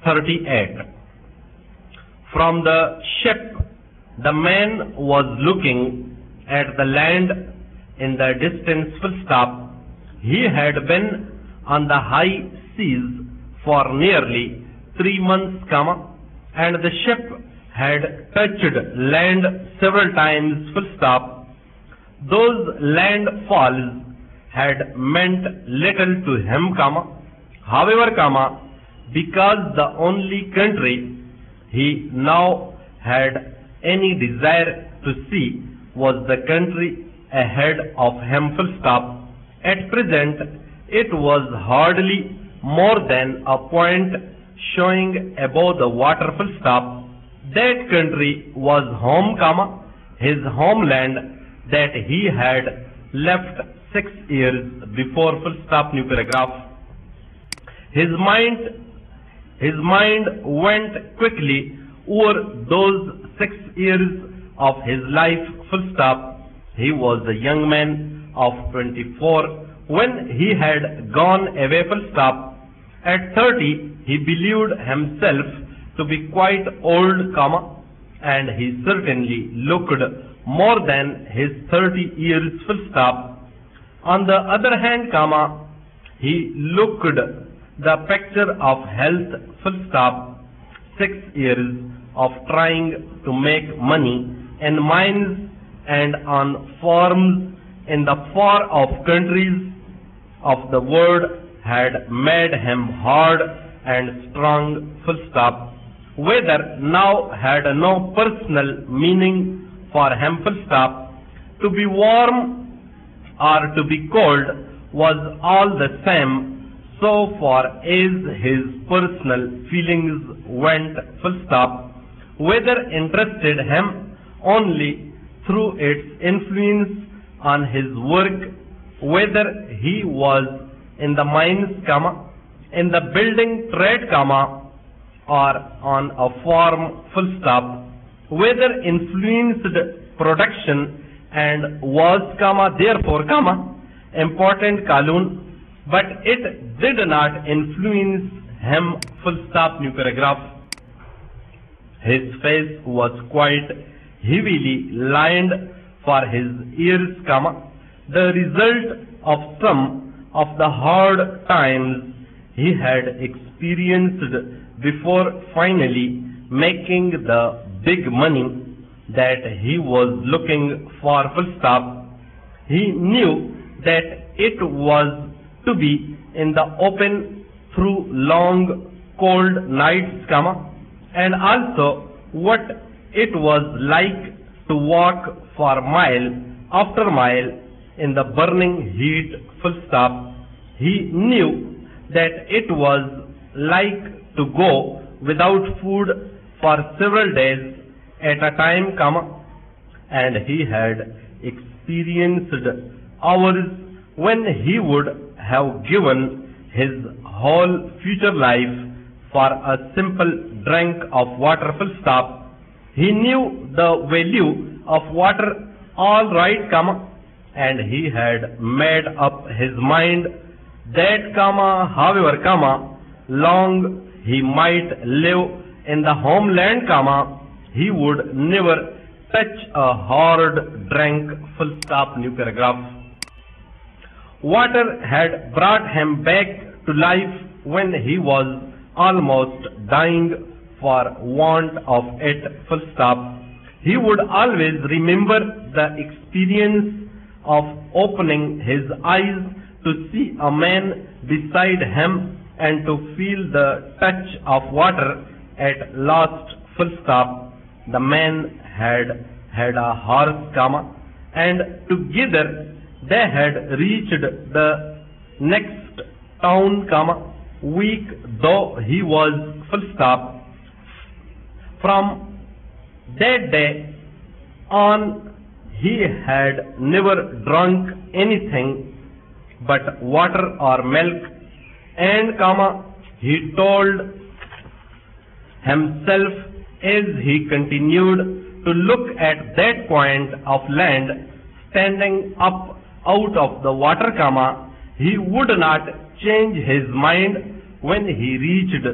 38. From the ship, the man was looking at the land in the distance. Full stop. He had been on the high seas for nearly 3 months, and the ship had touched land several times. Full stop. Those landfalls had meant little to him, however, because the only country he now had any desire to see was the country ahead of him. Full stop. At present, it was hardly more than a point showing above the water. Full stop. That country was home, his homeland that he had left 6 years before. Full stop. New paragraph. His mind went quickly over those 6 years of his life. Full stop. He was a young man of 24 when he had gone away. Full stop. At 30, he believed himself to be quite old, and he certainly looked more than his 30 years. Full stop. On the other hand, he looked the picture of health. Full stop. 6 years of trying to make money in mines and on farms in the far off countries of the world had made him hard and strong. Full stop. Weather now had no personal meaning for him. Full stop. To be warm or to be cold was all the same so far as his personal feelings went. Full stop. Weather interested him only through its influence on his work, whether he was in the mines, in the building trade, or on a farm. Full stop. Weather influenced production and was, therefore, important Kalun, but it did not influence him. Full stop. New paragraph. His face was quite heavily lined for his years, the result of some of the hard times he had experienced before finally making the big money that he was looking for. Full stop. He knew that it was to be in the open through long cold nights, and also what it was like to walk for mile after mile in the burning heat. Full stop. He knew that it was like to go without food for several days at a time, and he had experienced hours when he would have given his whole future life for a simple drink of water. Full stop. He knew the value of water all right, and he had made up his mind that, however, long he might live in the homeland, he would never touch a hard drink. Full stop. New paragraph. Water had brought him back to life when he was almost dying for want of it. Full stop. He would always remember the experience of opening his eyes to see a man beside him and to feel the touch of water at last. Full stop. The man had a horse, and together they had reached the next town, weak though he was. Full stop. From that day on, he had never drunk anything but water or milk, and, he told himself as he continued to look at that point of land standing up out of the water, he would not change his mind when he reached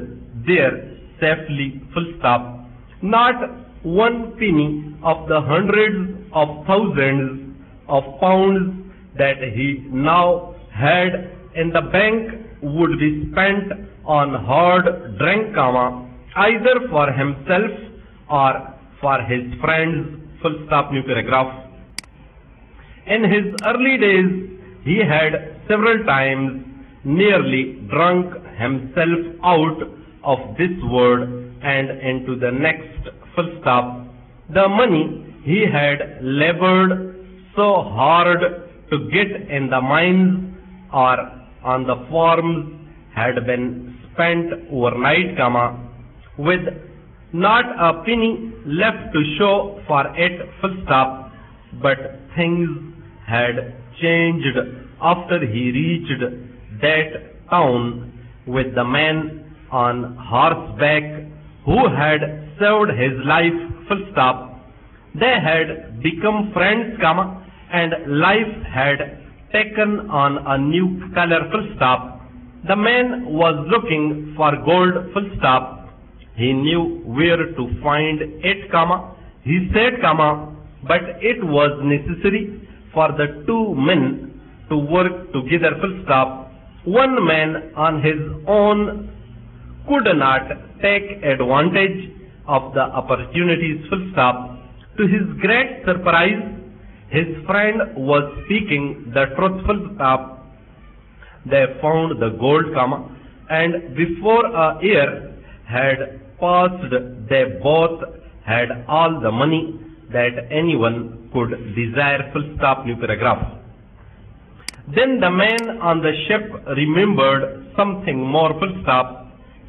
there. safely, full stop. Not one penny of the hundreds of thousands of pounds that he now had in the bank would be spent on hard drink, either for himself or for his friends, full stop, new paragraph. In his early days, he had several times nearly drunk himself out of this world and into the next, full stop. The money he had labored so hard to get in the mines or on the farms had been spent overnight, with not a penny left to show for it, full stop. But things had changed after he reached that town with the man on horseback who had saved his life, full stop. They had become friends, and life had taken on a new color, full stop. The man was looking for gold, full stop. He knew where to find it, he said, but it was necessary for the two men to work together, full stop. One man on his own could not take advantage of the opportunities, full stop. To his great surprise, his friend was speaking the truth, full stop. They found the gold, and before a year had passed, they both had all the money that anyone could desire, full stop, new paragraph. Then the man on the ship remembered something more, full stop.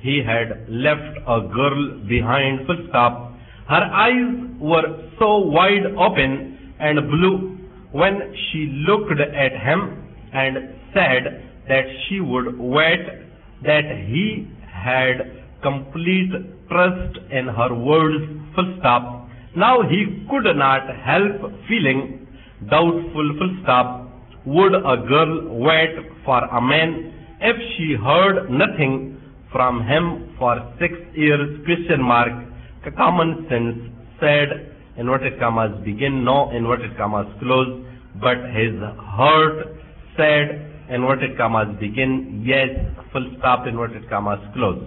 He had left a girl behind, full stop. Her eyes were so wide open and blue when she looked at him and said that she would wait, that he had complete trust in her words, full stop. Now he could not help feeling doubtful, full stop. Would a girl wait for a man if she heard nothing from him for 6 years, question mark. Common sense said, inverted commas begin, no inverted commas close, but his heart said, inverted commas begin, yes, full stop, inverted commas close.